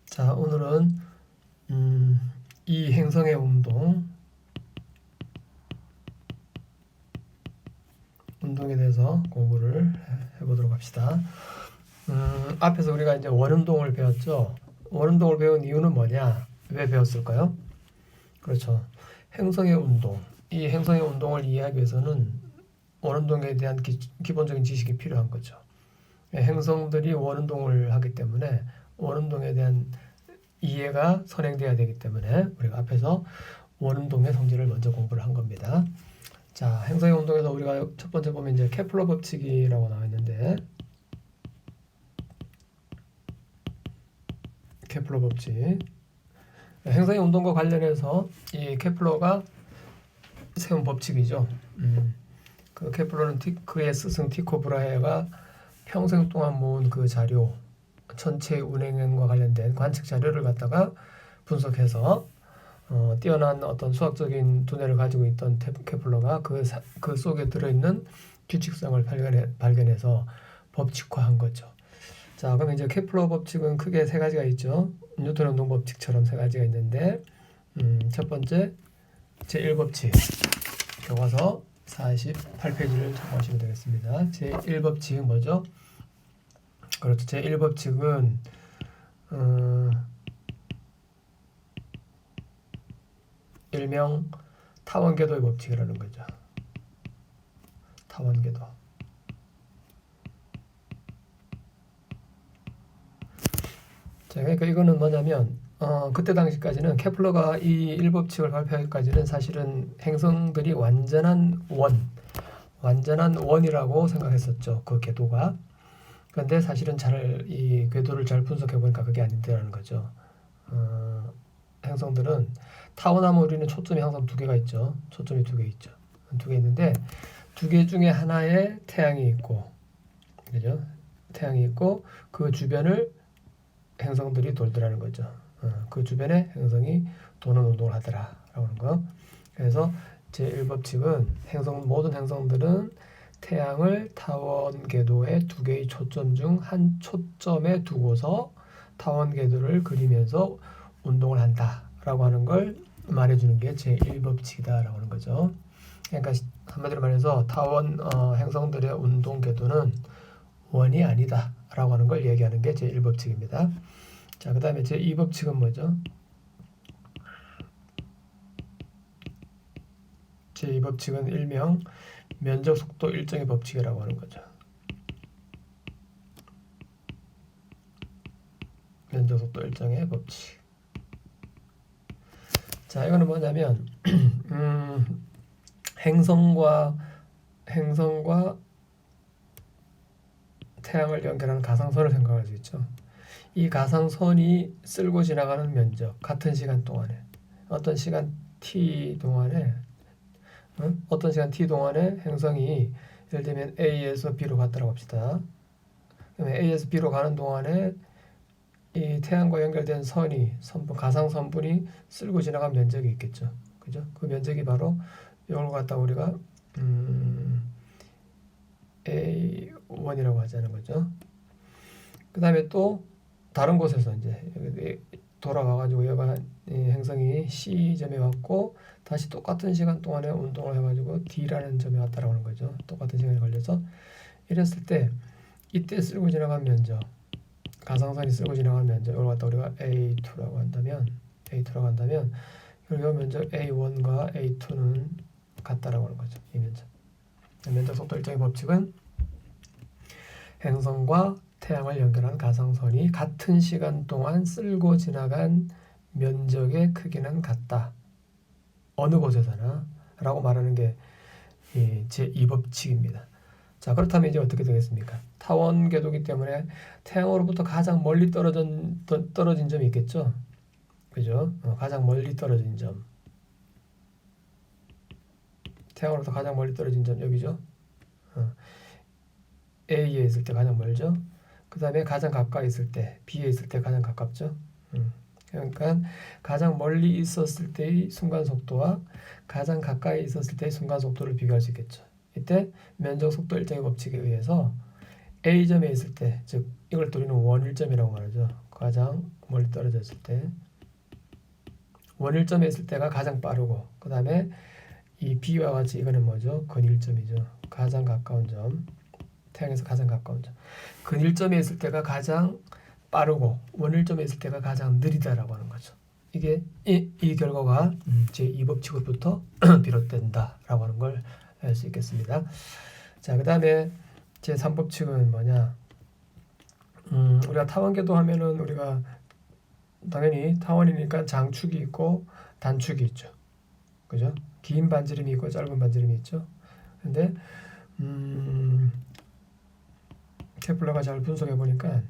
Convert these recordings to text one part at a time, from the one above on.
자, 오늘은 이 행성의 운동에 대해서 공부를 해보도록 합시다. 앞에서 우리가 이제 원운동을 배웠죠. 원운동을 배운 이유는 뭐냐? 왜 배웠을까요? 그렇죠. 행성의 운동. 이 행성의 운동을 이해하기 위해서는 원운동에 대한 기본적인 지식이 필요한 거죠. 행성들이 원운동을 하기 때문에 원운동에 대한 이해가 선행돼야 되기 때문에 우리가 앞에서 원운동의 성질을 먼저 공부를 한 겁니다. 자, 행성의 운동에서 우리가 첫 번째 보면 이제 케플러 법칙이라고 나와 있는데, 케플러 법칙. 행성의 운동과 관련해서 이 케플러가 세운 법칙이죠. 그 케플러는 그의 스승 티코 브라헤가 평생 동안 모은 그 자료, 천체의 운행과 관련된 관측 자료를 갖다가 분석해서 뛰어난 어떤 수학적인 두뇌를 가지고 있던 케플러가 그 속에 들어있는 규칙성을 발견해서 법칙화한 거죠. 자, 그럼 이제 케플러 법칙은 크게 세 가지가 있죠. 뉴턴 운동 법칙처럼 세 가지가 있는데, 첫 번째 제1법칙, 교과서 48페이지를 참고하시면 되겠습니다. 제1법칙은 뭐죠? 그렇죠. 제1법칙은 일명 타원궤도의 법칙이라는 거죠. 타원궤도. 자, 그러니까 이거는 뭐냐면 그때 당시까지는 케플러가 이 1법칙을 발표하기까지는 사실은 행성들이 완전한 원이라고 생각했었죠. 그 궤도가. 그런데 사실은 이 궤도를 잘 분석해 보니까 그게 아니더라는 거죠. 행성들은 타원하면 우리는 초점이 항상 두 개가 있죠. 초점이 두 개 있죠. 두 개 있는데 두 개 중에 하나에 태양이 있고, 그죠? 태양이 있고 그 주변을 행성들이 돌더라는 거죠. 그 주변에 행성이 도는 운동을 하더라라고 하는 거. 그래서 제1법칙은 모든 행성들은 태양을 타원 궤도의 두 개의 초점 중 한 초점에 두고서 타원 궤도를 그리면서 운동을 한다라고 하는 걸 말해주는 게 제1법칙이다라고 하는 거죠. 그러니까 한마디로 말해서 타원 행성들의 운동 궤도는 원이 아니다라고 하는 걸 얘기하는 게 제1법칙입니다. 자, 그 다음에 제2법칙은 뭐죠? 제2법칙은 일명 면적 속도 일정의 법칙이라고 하는 거죠. 면적 속도 일정의 법칙. 자, 이거는 뭐냐면 행성과 태양을 연결하는 가상선을 생각할 수 있죠. 이 가상선이 쓸고 지나가는 면적, 같은 시간 동안에 어떤 시간 t 동안에 행성이 예를 들면 A에서 B로 갔다고 합시다. 그러면 A에서 B로 가는 동안에 이 태양과 연결된 가상선분이 쓸고 지나간 면적이 있겠죠. 그죠? 그 면적이 바로 이걸 갖다 우리가 A1이라고 하자는 거죠. 그 다음에 또 다른 곳에서 이제 돌아가가지고 얘가 행성이 C점에 왔고 다시 똑같은 시간 동안에 운동을 해가지고 D라는 점에 왔다라고 하는 거죠. 똑같은 시간이 걸려서 이랬을 때 이때 쓸고 지나간 면적, 가상선이 쓸고 지나간 면적, 이걸 갖다 우리가 A2라고 한다면 이 면적 A1과 A2는 같다라고 하는 거죠. 이 면적 속도 일정의 법칙은 행성과 태양을 연결한 가상선이 같은 시간 동안 쓸고 지나간 면적의 크기는 같다. 어느 곳에서나 라고 말하는 게 제2법칙입니다. 자, 그렇다면 이제 어떻게 되겠습니까? 타원 궤도이기 때문에 태양으로부터 가장 멀리 떨어진 점이 있겠죠? 그죠? 가장 멀리 떨어진 점. 태양으로부터 가장 멀리 떨어진 점 여기죠? A에 있을 때 가장 멀죠? 그 다음에 가장 가까이 있을 때, B에 있을 때 가장 가깝죠? 그러니까 가장 멀리 있었을 때의 순간 속도와 가장 가까이 있었을 때의 순간 속도를 비교할 수 있겠죠. 이때 면적 속도 일정의 법칙에 의해서 A점에 있을 때, 즉 이걸 또 우리는 원일점이라고 말하죠. 가장 멀리 떨어져 있을 때 원일점에 있을 때가 가장 빠르고 그 다음에 이 B와 같이 이거는 뭐죠? 근일점이죠. 가장 가까운 점, 태양에서 가장 가까운 점. 근일점에 있을 때가 가장 빠르고 원일점에 있을 때가 가장 느리다라고 하는 거죠. 이게 이 결과가 제2법칙으로부터 비롯된다라고 하는 걸 알 수 있겠습니다. 자, 그 다음에 제3법칙은 뭐냐? 우리가 타원궤도 하면은 우리가 당연히 타원이니까 장축이 있고 단축이 있죠. 그죠? 긴 반지름이 있고 짧은 반지름이 있죠. 근데 케플러가 잘 분석해 보니까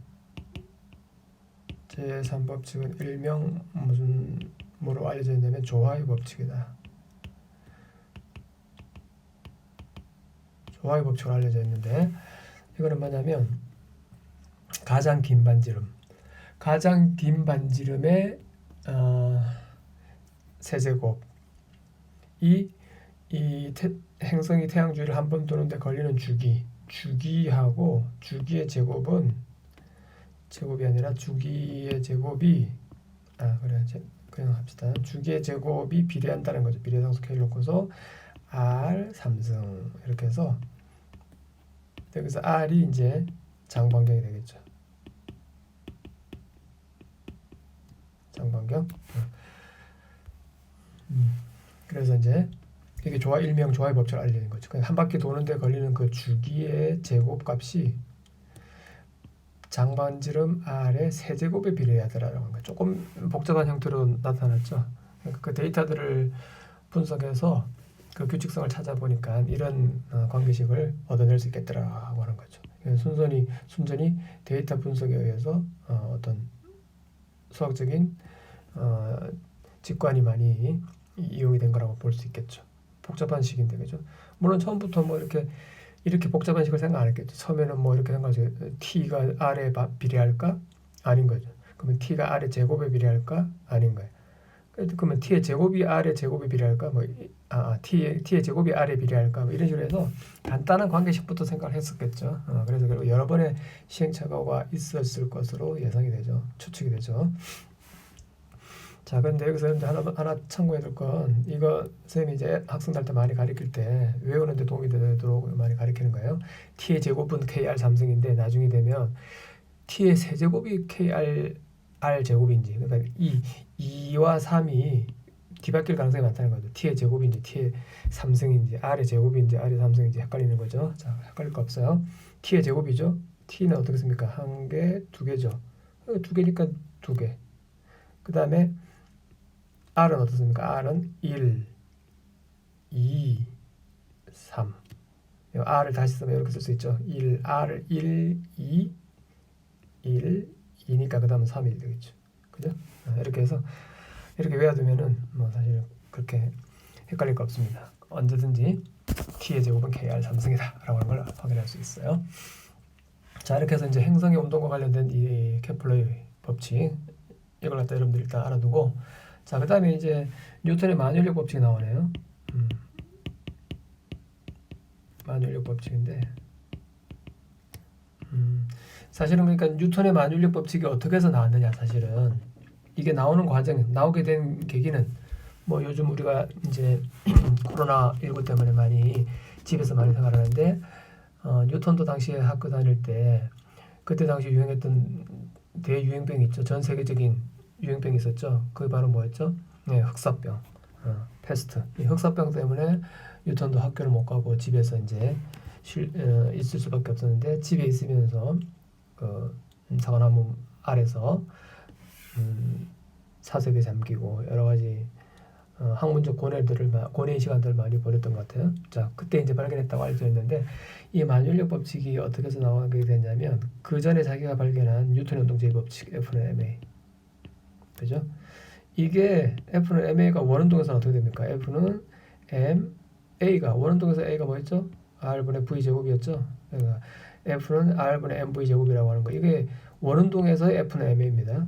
제3법칙은 일명 뭐로 알려져 있냐면 조화의 법칙이다. 조화의 법칙으로 알려져 있는데 이거는 뭐냐면 가장 긴 반지름의 세제곱 이 행성이 태양 주위를 한 번 도는데 걸리는 주기하고 주기의 제곱은 제곱이 아니라 주기의 제곱이 그냥 합시다. 주기의 제곱이 비례한다는 거죠. 비례상수 K를 놓고서 R 3승 이렇게 해서 여기서 R이 이제 장반경이 되겠죠. 장반경. 그래서 이제 이게 일명 조화의 법칙을 알리는 거죠. 한 바퀴 도는데 걸리는 그 주기의 제곱값이 장반지름 R의 세제곱에 비례하더라라고 하는 거예요. 조금 복잡한 형태로 나타났죠. 그러니까 그 데이터들을 분석해서 그 규칙성을 찾아보니까 이런 관계식을 얻어낼 수 있겠더라고 하는 거죠. 순전히 데이터 분석에 의해서 어떤 수학적인 직관이 많이 이용이 된 거라고 볼 수 있겠죠. 복잡한 식인데 그죠? 물론 처음부터 뭐 이렇게 복잡한 식을 생각 안 했겠죠. 처음에는 뭐 이렇게 생각하죠. t가 r에 비례할까? 아닌 거죠. 그러면 t가 r의 제곱에 비례할까? 아닌 거예요. 그러면 t의 제곱이 r의 제곱에 비례할까? t의 제곱이 r에 비례할까? 뭐 이런 식으로 해서 간단한 관계식부터 생각을 했었겠죠. 그래서 결국 여러 번의 시행착오가 있었을 것으로 예상이 되죠. 추측이 되죠. 자, 근데 여기서 하나 참고해야 될 건 이거 선생님이 이제 학생들한테 많이 가르칠 때 외우는데 도움이 되도록 많이 가르치는 거예요. t의 제곱은 kr 3승인데 나중에 되면 t의 세제곱이 kr r 제곱인지 그러니까 2와 3이 뒤바뀔 가능성이 많다는 거죠. t의 제곱인지 t의 3승인지 r의 제곱인지 r의 3승인지 헷갈리는 거죠. 자, 헷갈릴 거 없어요. t의 제곱이죠. t는 어떻게 씁니까? 한 개, 두 개죠. 두 개니까 두 개. 그 다음에 R은 어떻습니까? R은 1, 2, 3. R을 다시 쓰면 이렇게 쓸 수 있죠. R을 1, 2, 2니까 그 다음은 3이 되겠죠. 그죠? 이렇게 해서 이렇게 외워두면은 뭐 사실 그렇게 헷갈릴 거 없습니다. 언제든지 t의 제곱은 kr 3승이다 라고 하는 걸 확인할 수 있어요. 자, 이렇게 해서 이제 행성의 운동과 관련된 이 케플러의 법칙 이걸 갖다 여러분들 일단 알아두고 자, 그 다음에 이제 뉴턴의 만유인력 법칙이 나오네요. 만유인력 법칙인데 사실은 그러니까 뉴턴의 만유인력 법칙이 어떻게 해서 나왔느냐 사실은 이게 나오는 과정 나오게 된 계기는 뭐 요즘 우리가 이제 코로나19 때문에 많이 집에서 많이 생활하는데 뉴턴도 당시에 학교 다닐 때 그때 당시 유행했던 대유행병이 있죠. 전 세계적인 유행병이 있었죠. 그게 바로 뭐였죠? 네, 흑사병, 패스트. 이 흑사병 때문에 뉴턴도 학교를 못 가고 집에서 이제 있을 수밖에 없었는데 집에 있으면서 그 사과나무 아래서 사색에 잠기고 여러 가지 학문적 고뇌의 시간들을 많이 보냈던 것 같아요. 자, 그때 이제 발견했다고 알려져 있는데 이 만유인력 법칙이 어떻게 해서 나오게 됐냐면 그 전에 자기가 발견한 뉴턴의 운동제의 법칙 F는 ma 그죠? 이게 F는 ma가 원운동에서는 어떻게 됩니까? F는 ma가 원운동에서 a가 뭐였죠? r분의 v 제곱이었죠? 그러니까 F는 r분의 mv 제곱이라고 하는 거. 이게 원운동에서의 F는 ma입니다.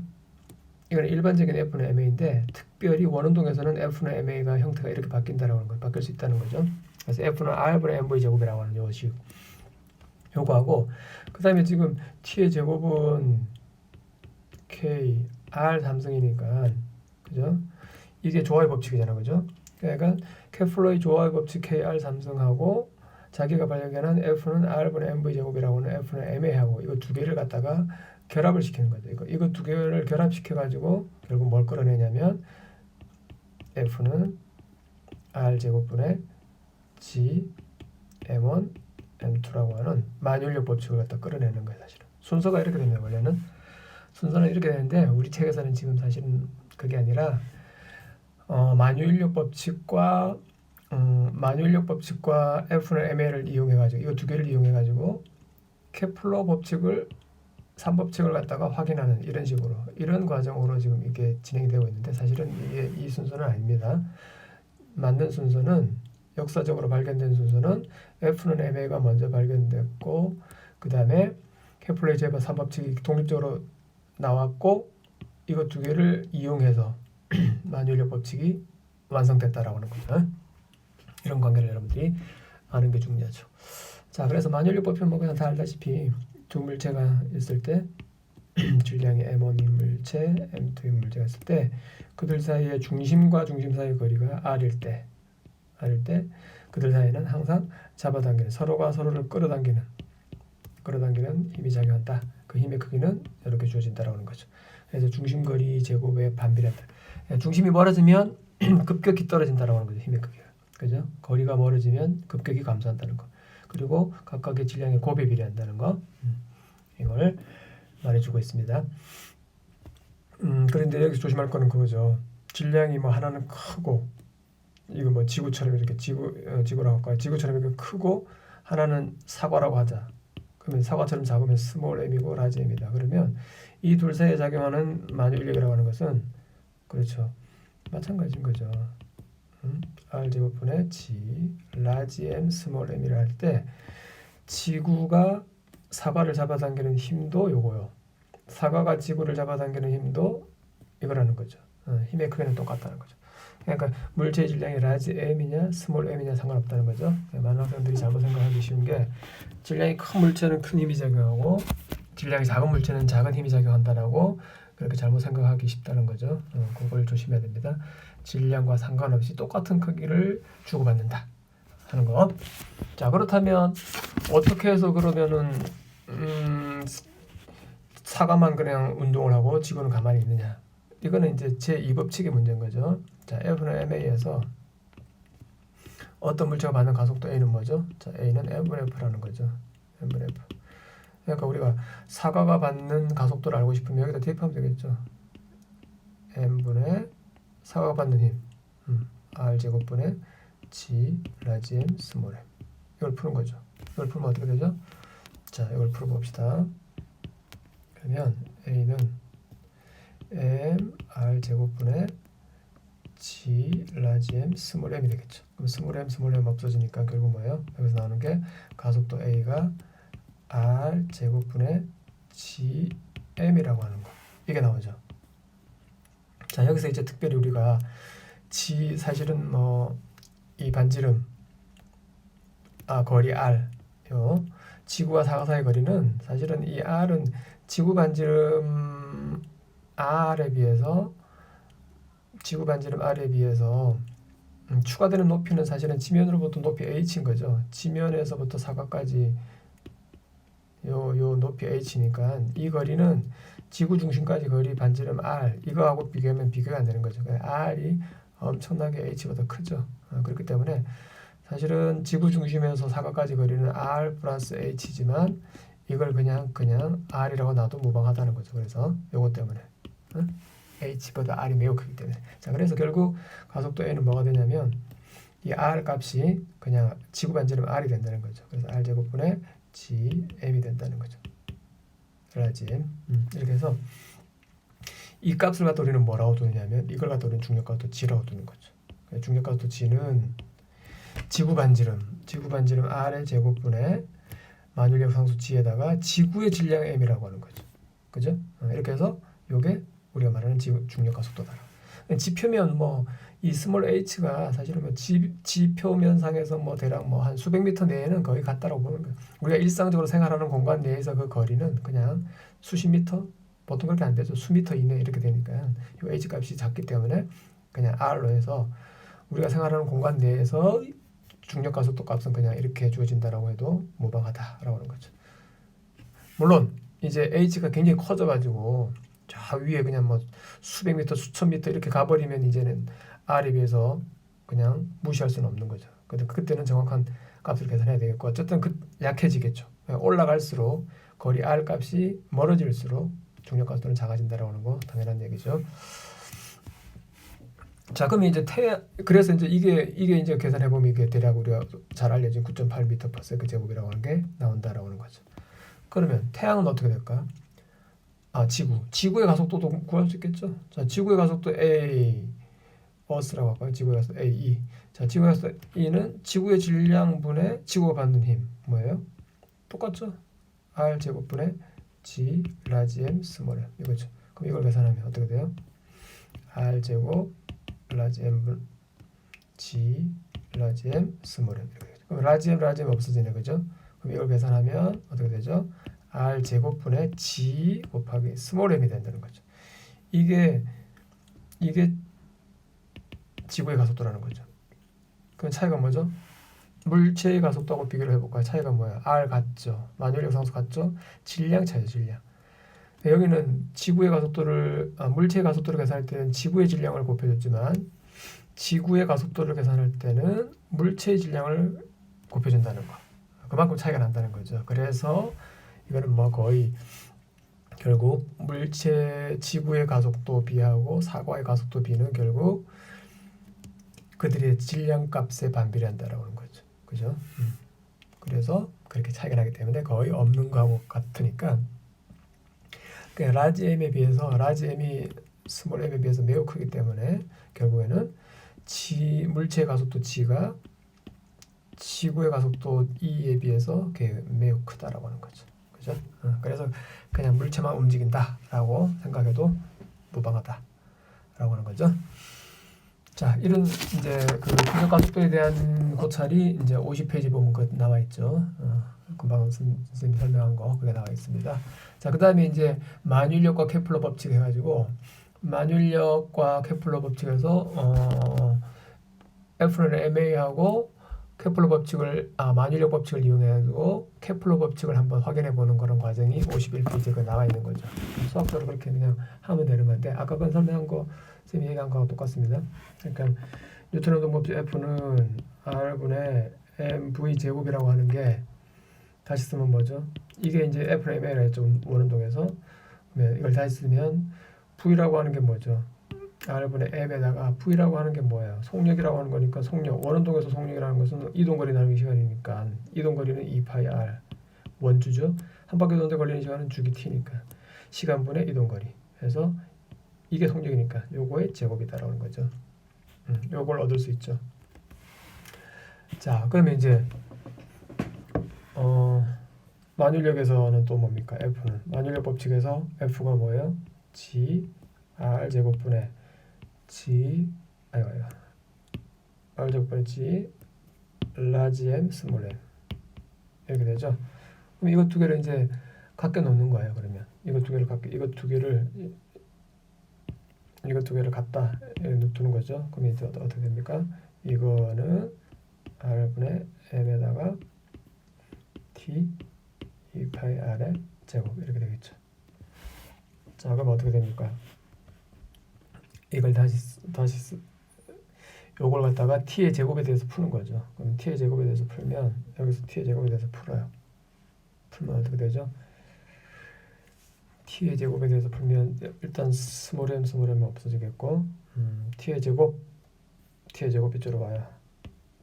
이건 일반적인 F는 ma인데 특별히 원운동에서는 F는 ma가 형태가 이렇게 바뀐다라고 하는 거, 바뀔 수 있다는 거죠. 그래서 F는 r분의 mv 제곱이라고 하는 요식. 요거하고 그 다음에 지금 t의 제곱은 k r 삼승이니까 그죠? 이게 조화의 법칙이잖아, 그죠? 그러니까 케플러의 조화의 법칙 kr 삼승하고 자기가 발견한 f는 r분의 mv 제곱이라고는 f는 mA하고 이거 두 개를 갖다가 결합을 시키는 거죠. 이거 두 개를 결합시켜 가지고 결국 뭘 끌어내냐면 f는 r 제곱분의 g m1 m2라고 하는 만유인력 법칙을 갖다 끌어내는 거예요. 사실은 순서가 이렇게 됩니다. 원래는 순서는 이렇게 되는데 우리 책에서는 지금 사실은 그게 아니라 만유인력 법칙과 F는 MA를 이용해가지고 이거 두 개를 이용해가지고 케플러 법칙을 3법칙을 갖다가 확인하는 이런 식으로 이런 과정으로 지금 이게 진행이 되고 있는데 사실은 이게 이 순서는 아닙니다. 맞는 순서는 역사적으로 발견된 순서는 F는 MA가 먼저 발견됐고 그 다음에 케플러의 제곱 3법칙이 독립적으로 나왔고 이거 두 개를 이용해서 만유인력 법칙이 완성됐다라고 하는 거죠. 이런 관계를 여러분들이 아는 게 중요하죠. 자, 그래서 만유인력 법칙은 뭐 그냥 다 알다시피 두 물체가 있을 때 질량이 m1인 물체, m2인 물체가 있을 때 그들 사이의 중심과 중심 사이의 거리가 r일 때 그들 사이에는 항상 잡아당기는 서로가 서로를 끌어당기는 힘이 작용한다. 그 힘의 크기는 이렇게 주어진다라고 하는 거죠. 그래서 중심거리 제곱의 반비례한다. 중심이 멀어지면 급격히 떨어진다라고 하는 거죠. 힘의 크기가. 그죠? 거리가 멀어지면 급격히 감소한다는 거. 그리고 각각의 질량의 곱에 비례한다는 거. 이걸 말해주고 있습니다. 그런데 여기서 조심할 거는 그거죠. 질량이 뭐 하나는 크고 이거 뭐 지구처럼 이렇게 지구라고 할까요? 지구처럼 이렇게 크고 하나는 사과라고 하자. 그러면 사과처럼 작으면 스몰 m이고 라지 m이다. 그러면 이 둘 사이에 작용하는 만유인력이라고 하는 것은 그렇죠. 마찬가지인 거죠. r 제곱분의 g 라지 m 스몰 m이라 할 때 지구가 사과를 잡아당기는 힘도 요거요. 사과가 지구를 잡아당기는 힘도 이거라는 거죠. 힘의 크기는 똑같다는 거죠. 그러니까 물체의 질량이 라지 m이냐 스몰 m이냐 상관없다는 거죠. 많은 학생들이 잘못 생각하기 쉬운 게 질량이 큰 물체는 큰 힘이 작용하고 질량이 작은 물체는 작은 힘이 작용한다라고 그렇게 잘못 생각하기 쉽다는 거죠. 그걸 조심해야 됩니다. 질량과 상관없이 똑같은 크기를 주고받는다 하는 거. 자, 그렇다면 어떻게 해서 그러면은 사과만 그냥 운동을 하고 지구는 가만히 있느냐? 이거는 이제 제2법칙의 문제인 거죠. 자, F는 MA에서 어떤 물체가 받는 가속도 A는 뭐죠? 자, A는 M분의 F라는 거죠. M분의 F. 그러니까 우리가 사과가 받는 가속도를 알고 싶으면 여기다 대입하면 되겠죠. M분의 사과가 받는 힘 R 제곱분의 G 라지 M 스몰 M. 이걸 푸는 거죠. 이걸 풀면 어떻게 되죠? 자, 이걸 풀어봅시다. 그러면 A는 M R 제곱분의 G 라지 M 스몰 M이 되겠죠. 그럼 스몰 M 없어지니까 결국 뭐예요? 여기서 나오는 게 가속도 A가 R 제곱분의 G M이라고 하는 거. 이게 나오죠. 자, 여기서 이제 특별히 우리가 사실은 뭐 이 반지름 거리 R 요 지구와 사과 사이의 거리는 사실은 이 R은 지구 반지름 R에 비해서 추가되는 높이는 사실은 지면으로부터 높이 h인 거죠. 지면에서부터 사과까지 요 높이 h니까 이 거리는 지구 중심까지 거리 반지름 r 이거하고 비교하면 비교가 안 되는 거죠. r이 엄청나게 h보다 크죠. 그렇기 때문에 사실은 지구 중심에서 사과까지 거리는 r 플러스 h지만 이걸 그냥 r이라고 놔도 무방하다는 거죠. 그래서 요것 때문에 h보다 r이 매우 크기 때문에. 자, 그래서 결국 가속도 a는 뭐가 되냐면 이 r 값이 그냥 지구 반지름 r이 된다는 거죠. 그래서 r 제곱분의 g m이 된다는 거죠. 라지 m. 이렇게 해서 이 값을 갖다 우리는 뭐라고 두느냐면 이걸 갖다 우리는 중력가속도 g라고 두는 거죠. 중력가속도 g는 지구 반지름 r의 제곱분의 만유인력 상수 g에다가 지구의 질량 m이라고 하는 거죠. 그죠? 이렇게 해서 요게 우리가 말하는 중력가속도다. 지표면 뭐 이 스몰 h가 사실은 뭐 지표면상에서 뭐 대략 뭐 한 수백 미터 내에는 거의 같다라고 보는 거예요. 우리가 일상적으로 생활하는 공간 내에서 그 거리는 그냥 수십 미터, 보통 그렇게 안 되죠. 수미터 이내 이렇게 되니까 이 h 값이 작기 때문에 그냥 r로 해서 우리가 생활하는 공간 내에서 중력 가속도 값은 그냥 이렇게 주어진다라고 해도 무방하다라고 하는 거죠. 물론 이제 h가 굉장히 커져가지고 저 위에 그냥 뭐 수백 미터, 수천 미터 이렇게 가버리면 이제는 r에 비해서 그냥 무시할 수는 없는 거죠. 근데 그때는 정확한 값을 계산해야 되겠고 어쨌든 약해지겠죠. 올라갈수록 거리 r 값이 멀어질수록 중력 가속도는 작아진다라고 하는 거 당연한 얘기죠. 자, 그러면 이제 그래서 이제 이게 이제 계산해 보면 이게 대략 우리가 잘 알려진 9.8m/s 제곱이라고 하는 게 나온다라고 하는 거죠. 그러면 태양은 어떻게 될까? 지구의 가속도도 구할 수 있겠죠. 자, 지구의 가속도 a 어스라고 할까요? 지구의 가속도 a 자, 지구의 가속도 e는 지구의 질량분의 지구가 받는 힘 뭐예요? 똑같죠? r 제곱분의 g 라지 m 스몰 m 이거죠. 그럼 이걸 계산하면 어떻게 돼요? r 제곱 라지 m g 라지 m 스몰 m 이렇게 되죠. 그럼 라지 m 없어지네, 그죠? 그럼 이걸 계산하면 어떻게 되죠? r 제곱분의 g 곱하기 스몰 m이 된다는 거죠. 이게 지구의 가속도라는 거죠. 그럼 차이가 뭐죠? 물체의 가속도하고 비교를 해볼까요? 차이가 뭐야? r 같죠? 만유인력 상수 같죠? 질량 차이죠, 질량. 여기는 지구의 가속도를 물체의 가속도를 계산할 때는 지구의 질량을 곱해줬지만 지구의 가속도를 계산할 때는 물체의 질량을 곱해준다는 거. 그만큼 차이가 난다는 거죠. 그래서 이거는 뭐 거의 결국 지구의 가속도 비하고 사과의 가속도 비는 결국 그들의 질량 값에 반비례한다라고 하는 거죠. 그죠? 그래서 그렇게 차이가 나기 때문에 거의 없는 거하고 같으니까 라지 m에 비해서 라지 m이 스몰 m에 비해서 매우 크기 때문에 결국에는 물체의 가속도 g가 지구의 가속도 e에 비해서 매우 크다라고 하는 거죠. 그죠? 그래서 그냥 물체만 움직인다라고 생각해도 무방하다라고 하는 거죠. 자, 이런 이제 그 중력 가속도에 대한 고찰이 이제 50페이지 보면 그 나와 있죠. 금방 선생님이 설명한 거 그게 나와 있습니다. 자, 그다음에 이제 만유인력과 케플러 법칙 해가지고 만유인력과 케플러 법칙에서 F는 MA하고 케플러 법칙을 만유인력 법칙을 이용해가지고 케플러 법칙을 한번 확인해 보는 그런 과정이 51페이지에 나와 있는 거죠. 수학적으로 그렇게 그냥 하면 되는 건데 아까 그 설명한 거 선생님이 얘기한 거하고 똑같습니다. 그러니까 뉴턴 운동법칙 F는 R분의 mv 제곱이라고 하는 게 다시 쓰면 뭐죠? 이게 이제 F는 MA라 했죠. 원운동에서. 이걸 다시 쓰면 V라고 하는 게 뭐죠? R분의 M에다가 V라고 하는 게 뭐예요? 속력이라고 하는 거니까 속력. 원운동에서 속력이라는 것은 이동거리 나누기 시간이니까 이동거리는 2πr 원주죠. 한 바퀴 도는데 걸리는 시간은 주기 t니까 시간분의 이동거리. 그래서 이게 속력이니까 요거의 제곱이다라는 거죠. 요걸 얻을 수 있죠. 자, 그러면 이제 만유인력에서는 또 뭡니까? F는 만유인력 법칙에서 F가 뭐예요? G R 제곱분의 G R 제곱분의 G 라지 M 스몰 m 이렇게 되죠. 그럼 이거 두 개를 이제 갖게 놓는 거예요. 그러면 이거 두 개를 갖다 두는 거죠. 그럼 이제 어떻게 됩니까? 이거는 R분의 M에다가 T 2파이 R의 제곱 이렇게 되겠죠. 자, 그럼 어떻게 됩니까? 이걸 다시 요걸 갖다가 T의 제곱에 대해서 푸는 거죠. 그럼 T의 제곱에 대해서 풀면 여기서 T의 제곱에 대해서 풀어요. 풀면 어떻게 되죠? T의 제곱에 대해서 풀면 일단 스몰 m 없어지겠고 T의 제곱 이쪽으로 와요.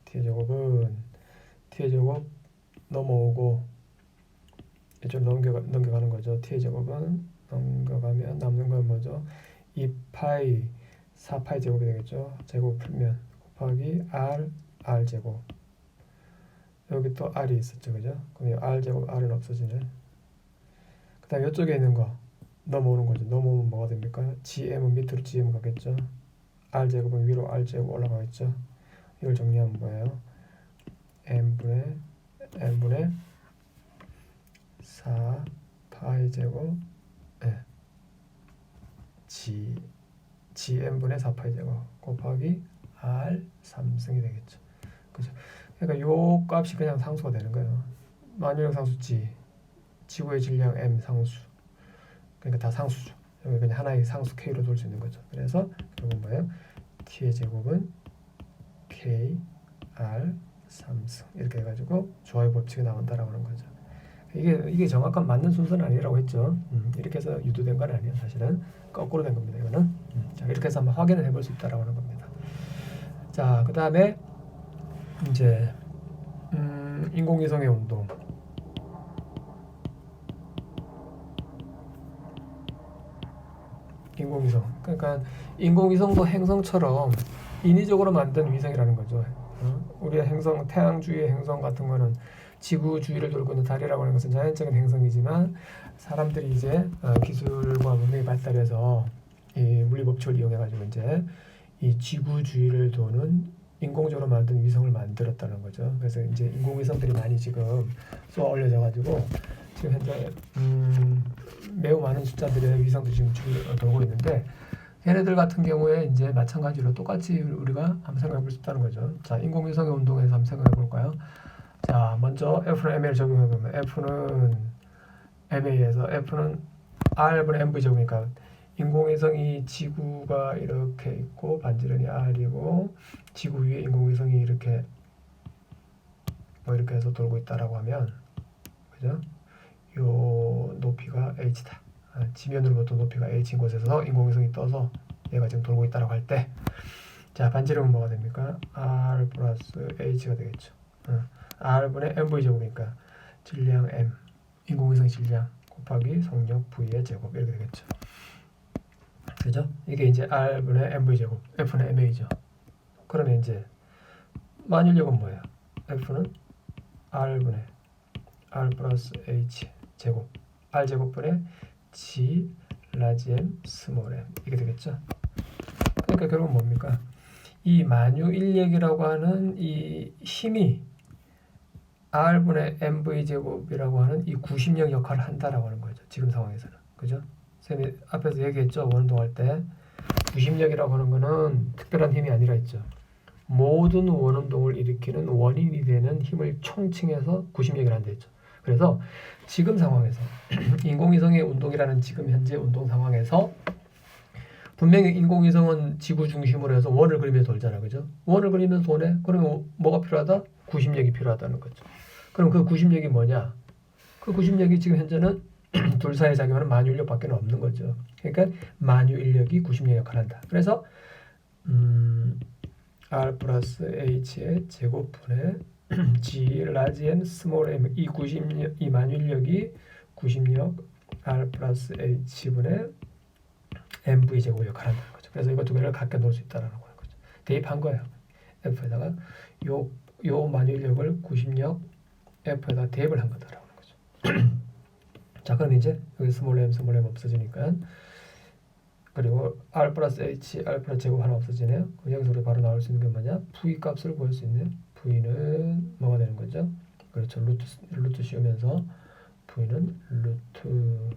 T의 제곱 넘어오고 이쪽으로 넘겨가는 거죠. T의 제곱은 넘겨가면 남는 건 뭐죠? 2파이 4파이 제곱이 되겠죠. 제곱 풀면 곱하기 R 제곱 여기 또 R이 있었죠. 그죠? 그럼 R 제곱 R은 없어지네. 그 다음 이쪽에 있는 거 넘어오는 거죠. 넘어오면 뭐가 됩니까? GM은 밑으로 GM 가겠죠. r제곱은 위로 r제곱 올라가겠죠. 이걸 정리하면 뭐예요? n분의 4 파이 제곱 n분의 4 파이 제곱 곱하기 r 3승이 되겠죠. 그죠? 그러니까 요 값이 그냥 상수가 되는 거예요. 만유력 상수 지구의 질량 m 상수. 그러니까 다 상수죠. 여기 그냥 하나의 상수 k로 돌 수 있는 거죠. 그래서 결국은 뭐예요? t의 제곱은 k r 3승 이렇게 해가지고 조화의 법칙이 나온다라고 하는 거죠. 이게 정확한 맞는 순서는 아니라고 했죠. 이렇게 해서 유도된 건 아니에요. 사실은 거꾸로 된 겁니다. 이거는. 자, 이렇게 해서 한번 확인을 해볼 수 있다라고 하는 겁니다. 자, 그 다음에 이제 인공위성의 운동. 인공위성. 그러니까 인공위성도 행성처럼 인위적으로 만든 위성이라는 거죠. 우리의 행성, 태양 주위의 행성 같은 거는 지구 주위를 돌고 있는 달이라고 하는 것은 자연적인 행성이지만 사람들이 이제 기술과 문명이 발달해서 이 물리 법칙을 이용해 가지고 이제 이 지구 주위를 도는 인공적으로 만든 위성을 만들었다는 거죠. 그래서 이제 인공위성들이 많이 지금 쏘아 올려져 가지고 지금 현재 매우 많은 숫자들의 위성들이 지금 주위를 돌고 있는데 얘네들 같은 경우에 이제 마찬가지로 똑같이 우리가 한번 생각해 볼 수 있다는 거죠. 자, 인공위성의 운동에서 한번 생각해 볼까요? 자, 먼저 F는 MA를 적용해 보면 F는 MA에서 F는 R분의 MV 제곱이니까 인공위성이 지구가 이렇게 있고 반지름이 R이고 지구 위에 인공위성이 이렇게 이렇게 해서 돌고 있다라고 하면 그죠? 요 높이가 h다. 지면으로부터 높이가 h인 곳에서 인공위성이 떠서 얘가 지금 돌고 있다라고 할 때 자, 반지름은 뭐가 됩니까? R 플러스 h가 되겠죠. R분의 mv 제곱이니까 질량 m 인공위성 질량 곱하기 속력 v의 제곱 이렇게 되겠죠. 그죠? 이게 이제 R분의 mv 제곱 F는 ma죠. 그러면 이제 만유력은 뭐예요? F는 R분의 R 플러스 h 제곱 R 제곱분의 G 라지 m 스몰 m 이게 되겠죠. 그러니까 결국 뭡니까? 이 만유 인력이라고 하는 이 힘이 R분의 mv 제곱이라고 하는 이 구심력 역할을 한다라고 하는 거죠. 지금 상황에서는. 그죠? 쌤이 앞에서 얘기했죠. 원운동할 때 구심력이라고 하는 거는 특별한 힘이 아니라 했죠. 모든 원운동을 일으키는 원인이 되는 힘을 총칭해서 구심력이라 한다 했죠. 그래서 지금 상황에서 인공위성의 운동이라는 지금 현재 운동 상황에서 분명히 인공위성은 지구 중심으로 해서 원을 그리면서 돌잖아. 그죠? 원을 그리면서 오네. 그러면 뭐가 필요하다? 구심력이 필요하다는 거죠. 그럼 그 구심력이 뭐냐? 그 구심력이 지금 현재는 둘 사이에 작용하는 만유인력밖에 없는 거죠. 그러니까 만유인력이 구심력 역할을 한다. 그래서 R 플러스 H의 제곱분의 G 라지 M 스몰 m 이 구심력 이 만유인력이 구심력 R 플러스 H분의 mv 제곱 역할을 한다는 거죠. 그래서 이거 두 개를 각각 놓을 수 있다라는 거죠. 대입한 거예요. F에다가 요 만유인력을 구심력 F에다 대입을 한 거다라고 하는 거죠. 자, 그럼 이제 여기 스몰 m 없어지니까 그리고 R 플러스 H, R 플러스 제곱 하나 없어지네요. 그럼 여기서 우리 바로 나올 수 있는 게 뭐냐? V 값을 구할 수 있는 V는 뭐가 되는 거죠? 그렇죠. 루트 씌우면서 V는 루트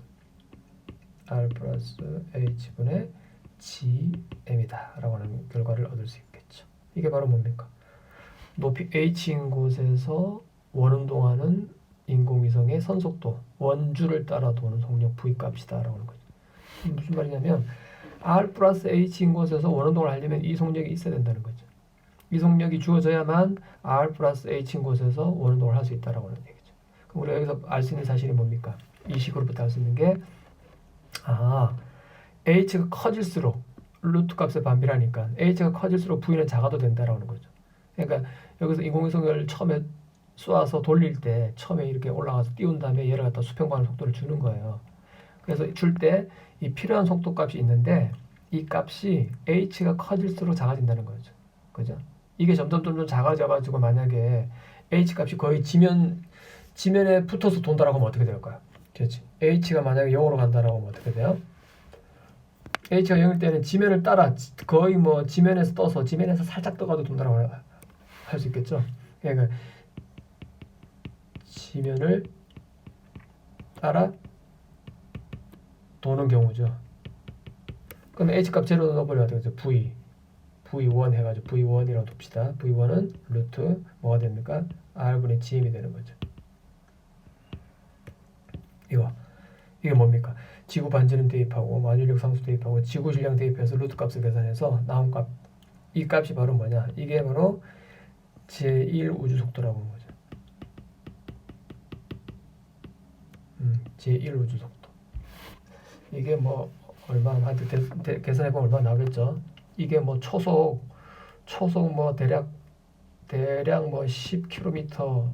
R 플러스 H분의 GM이다 라고 하는 결과를 얻을 수 있겠죠. 이게 바로 뭡니까? 높이 H인 곳에서 원운동하는 인공위성의 선속도 원주를 따라 도는 속력 V 값이다 라고 하는 거죠. 무슨 말이냐면 R 플러스 H인 곳에서 원운동을 하려면 이 속력이 있어야 된다는 거죠. 이 속력이 주어져야만 R 플러스 H인 곳에서 원운동을 할 수 있다라고 하는 얘기죠. 그럼 우리가 여기서 알 수 있는 사실이 뭡니까? 이 식으로부터 알 수 있는 게 H가 커질수록 루트 값에 반비례하니까 H가 커질수록 V는 작아도 된다라고 하는 거죠. 그러니까 여기서 인공위성을 처음에 쏘아서 돌릴 때 처음에 이렇게 올라가서 띄운 다음에 얘를 갖다 수평방향 속도를 주는 거예요. 그래서 줄 때 이 필요한 속도 값이 있는데 이 값이 H가 커질수록 작아진다는 거죠. 그죠? 이게 점점 작아져가지고 만약에 H 값이 거의 지면에 붙어서 돈다라고 하면 어떻게 될까요? 그렇지. H가 만약에 0으로 간다라고 하면 어떻게 돼요? h가 0일 때는 지면을 따라 거의 뭐 지면에서 떠서 지면에서 살짝 떠가도 돈다라고 할 수 있겠죠. 그러니까 지면을 따라 도는 경우죠. 그럼 h값 제로 넣어버려야 되겠죠. v1 해가지고 v1이라고 둡시다. v1은 루트 뭐가 됩니까? r분의 gm이 되는 거죠. 이게 뭡니까? 지구 반지름 대입하고 만유력 상수 대입하고 지구 질량 대입해서 루트 값을 계산해서 나온 값, 이 값이 바로 뭐냐? 이게 바로 제1 우주 속도라고 하는 거죠. 제1 우주 속도. 이게 뭐 얼마 한테 계산해보면 얼마 나오겠죠? 이게 뭐 초속 뭐 대략 뭐 10km/s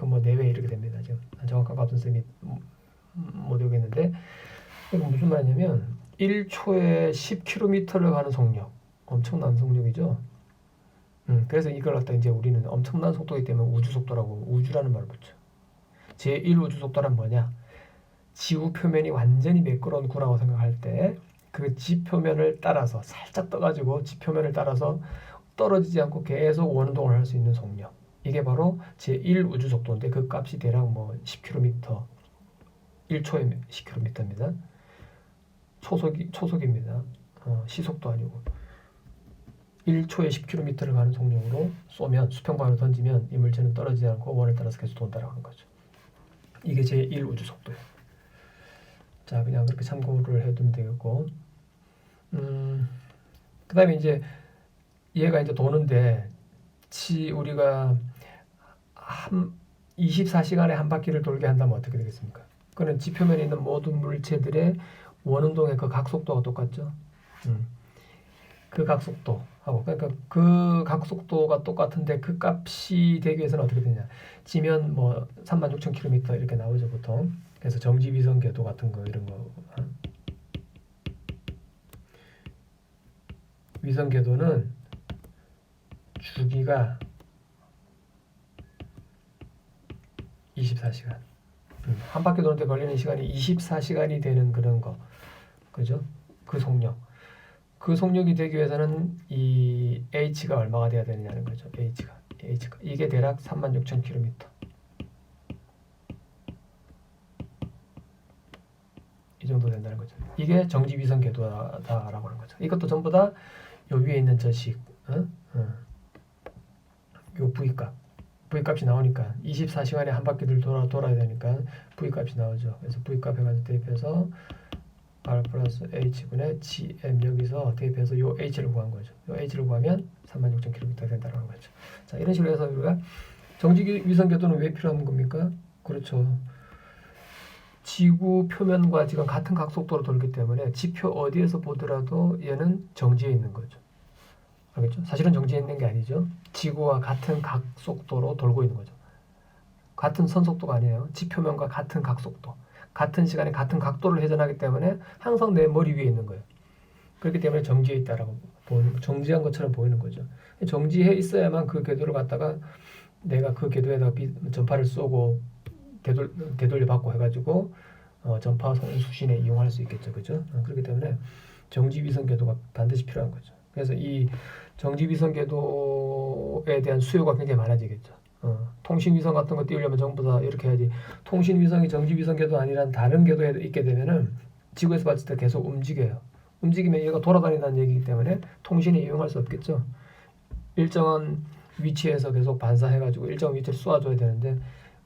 뭐 내외 이렇게 됩니다. 지금 정확한 값은 쌤이 못 외우겠는데, 이거 무슨 말이냐면 1초에 10km를 가는 속력, 엄청난 속력이죠. 그래서 이걸 갖다 이제 우리는 엄청난 속도이기 때문에 우주 속도라고, 우주라는 말을 붙여. 제1 우주 속도란 뭐냐? 지구 표면이 완전히 매끄러운 구라고 생각할 때 그 지표면을 따라서 살짝 떠가지고 지표면을 따라서 떨어지지 않고 계속 원운동을 할 수 있는 속력, 이게 바로 제1 우주 속도인데 그 값이 대략 뭐 10km, 1초에 10km입니다. 초속입니다. 시속도 아니고 1초에 10km를 가는 속력으로 쏘면, 수평방으로 던지면 이 물체는 떨어지지 않고 원을 따라서 계속 돈다라고 하는 거죠. 이게 제1 우주 속도예요. 자, 그냥 그렇게 참고를 해두면 되겠고, 그 다음에 이제 얘가 이제 도는데, 우리가 24시간에 한 바퀴를 돌게 한다면 어떻게 되겠습니까? 그는 지표면에 있는 모든 물체들의 원운동의 그 각속도가 똑같죠. 그 각속도하고, 그러니까 그 각속도가 똑같은데 그 값이 되기 위해서는 어떻게 되냐? 지면 뭐 36,000km 이렇게 나오죠, 보통. 그래서 정지 위성 궤도 같은 거, 이런 거. 위성 궤도는 주기가 24시간. 한 바퀴 도는데 걸리는 시간이 24시간이 되는 그런 거. 그죠? 그 속력. 그 속력이 되기 위해서는 이 h가 얼마가 돼야 되느냐는 거죠. h가. 이게 대략 36,000km. 이 정도 된다는 거죠. 이게 정지 위성 궤도다라고 하는 거죠. 이것도 전부 다 요 위에 있는 저식, 요 V값이 나오니까 24시간에 한 바퀴를 돌아야 되니까 V값이 나오죠. 그래서 V값 해가지고 대입해서 R 플러스 H분의 GM 여기서 대입해서 요 H를 구한 거죠. 요 H를 구하면 36,000km 된다고 하는 거죠. 자, 이런 식으로 해서 우리가 정지 위성 궤도는 왜 필요한 겁니까? 그렇죠. 지구 표면과 지금 같은 각속도로 돌기 때문에 지표 어디에서 보더라도 얘는 정지해 있는 거죠. 알겠죠? 사실은 정지해 있는 게 아니죠. 지구와 같은 각속도로 돌고 있는 거죠. 같은 선속도가 아니에요. 지표면과 같은 각속도, 같은 시간에 같은 각도를 회전하기 때문에 항상 내 머리 위에 있는 거예요. 그렇기 때문에 정지해 있다라고 정지한 것처럼 보이는 거죠. 정지해 있어야만 그 궤도를 갖다가 내가 그 궤도에다가 전파를 쏘고 되돌려 받고 해가지고 전파 수신에 이용할 수 있겠죠, 그죠? 그렇기 때문에 정지 위성 궤도가 반드시 필요한 거죠. 그래서 이 정지 위성 궤도에 대한 수요가 굉장히 많아지겠죠. 통신 위성 같은 거 띄우려면 전부 다 이렇게 해야지. 통신 위성이 정지 위성 궤도 아니란 다른 궤도에 있게 되면은 지구에서 봤을 때 계속 움직여요. 움직이면 얘가 돌아다닌다는 얘기이기 때문에 통신에 이용할 수 없겠죠. 일정한 위치에서 계속 반사해가지고 일정한 위치를 쏘아줘야 되는데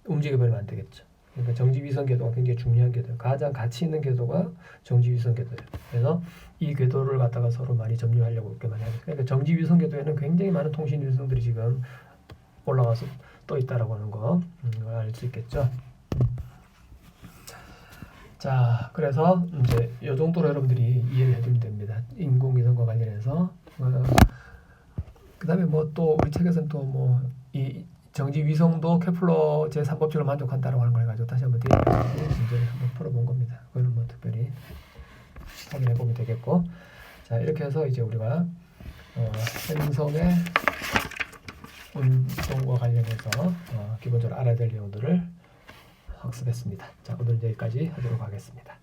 움직여버리면 안 되겠죠. 그러니까 정지 위성 궤도가 굉장히 중요한 궤도예요. 가장 가치 있는 궤도가 정지 위성 궤도예요. 그래서 이 궤도를 갖다가 서로 많이 점유하려고 이렇게 많이 하죠. 그러니까 정지 위성 궤도에는 굉장히 많은 통신 위성들이 지금 올라와서 떠 있다라고 하는 거 알 수 있겠죠. 자, 그래서 이제 이 정도로 여러분들이 이해를 해주면 됩니다. 인공위성과 관련해서. 그다음에 뭐 또 우리 책에서는 또 뭐 이 정지 위성도 케플러 제3법칙을 만족한다라고 하는 걸 가지고 다시 한번 대입해가지고 문제를 한번 풀어본 겁니다. 그거는 뭐 특별히 확인해 보면 되겠고, 자, 이렇게 해서 이제 우리가 행성의 운동과 관련해서 기본적으로 알아야 될 내용들을 학습했습니다. 자, 오늘 여기까지 하도록 하겠습니다.